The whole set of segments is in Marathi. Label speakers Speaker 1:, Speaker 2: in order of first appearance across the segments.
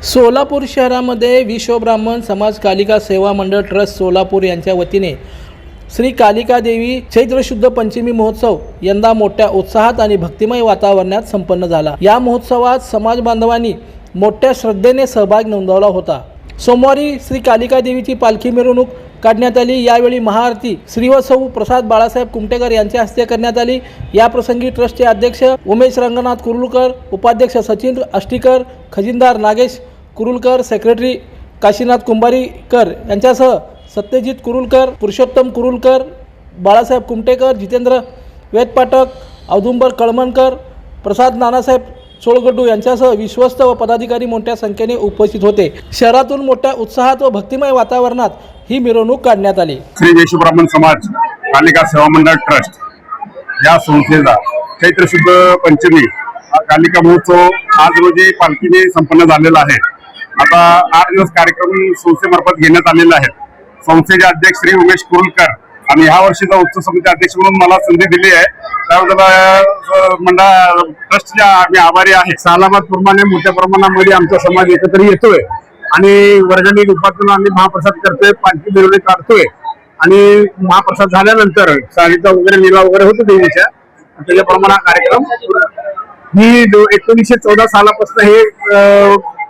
Speaker 1: सोलापूर शहरामध्ये विश्व ब्राह्मण समाज कालिका सेवा मंडळ ट्रस्ट सोलापूर यांच्या वतीने श्री कालिका देवी चैत्र शुद्ध पंचमी महोत्सव यंदा मोठ्या उत्साहात आणि भक्तिमय वातावरणात संपन्न झाला। या महोत्सवात समाज बांधवांनी मोठ्या श्रद्धेने सहभाग नोंदवला होता। सोमवारी श्री कालिका देवीची पालखी मिरवणूक काढण्यात आली। यावेळी महाआरती श्री व सौ प्रसाद बाळासाहेब कुमटेकर यांच्या हस्ते करण्यात आली। या प्रसंगी ट्रस्टचे अध्यक्ष उमेश रंगनाथ कुरुलकर, उपाध्यक्ष सचिन अष्टीकर, खजिनदार नागेश कुरुलकर, सेक्रेटरी काशीनाथ कुंभारीकर यांच्यासह सत्यजित कुरुलकर, पुरुषोत्तम कुरुलकर, बाळासाहेब कुमटेकर, जितेंद्र वेदपाठक, औदुंबर कळमणकर, प्रसाद नानासाहेब चोळगड्डू यांच्यासह विश्वस्त व पदाधिकारी मोठ्या संख्येने उपस्थित होते। शहरातून मोठ्या उत्साहात व भक्तिमय वातावरणात ही मिरवणूक काढण्यात आली।
Speaker 2: श्री विश्व ब्राह्मण समाज कालिका सेवा मंडळ ट्रस्ट या संस्थेचा चैत्र शुद्ध पंचमी कालिका महोत्सव आज रोजी पालखीने संपन्न झालेला आहे। आता 8 दिवस कार्यक्रम संस्थेमार्फत घेण्यात आलेला आहे। संस्थेचे अध्यक्ष श्री उमेश कुरुलकर आणि ह्या वर्षीचा उत्सव समिती अध्यक्ष म्हणून मला संधी दिली आहे, त्याबद्दल मंडळ ट्रस्टच्या आम्ही आभारी आहे। सालाबादप्रमाणे मोठ्या प्रमाणामध्ये आमचा समाज एकत्र येतोय आणि वर्गणी रूपातून आम्ही महाप्रसाद करतोय, पालखी मिरवणूक काढतोय आणि महाप्रसाद झाल्यानंतर साडीचा वगैरे लिलाव वगैरे होतो देवीच्या, त्याच्याप्रमाणे हा कार्यक्रम ही 1914 सालापासून हे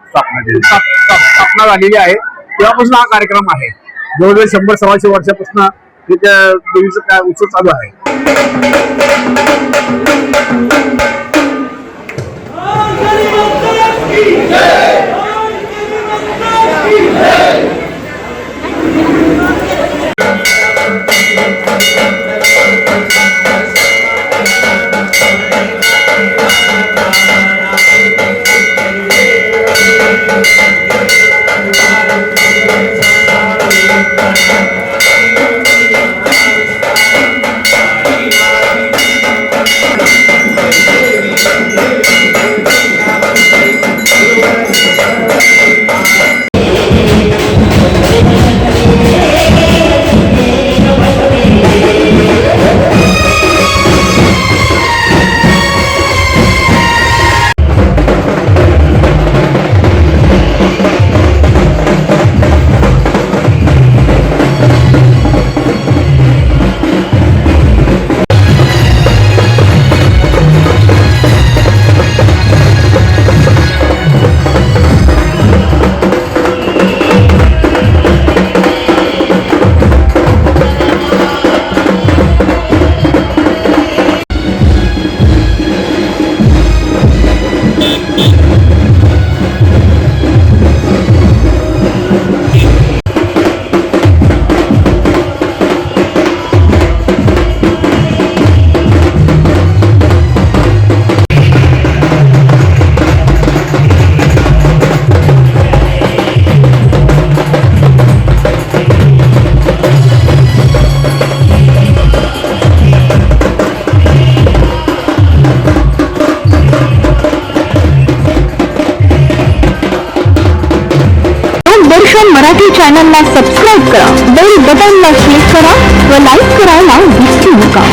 Speaker 2: स्थापना झालेली आहे। तेव्हापासून हा कार्यक्रम आहे। जवळजवळ 100-125 वर्षापासून देवीचा काय उत्सव चालू आहे।
Speaker 3: मराठी चॅनलला सबस्क्राइब करा, बेल बटनला क्लिक करा व लाईक करायला विसरू नका।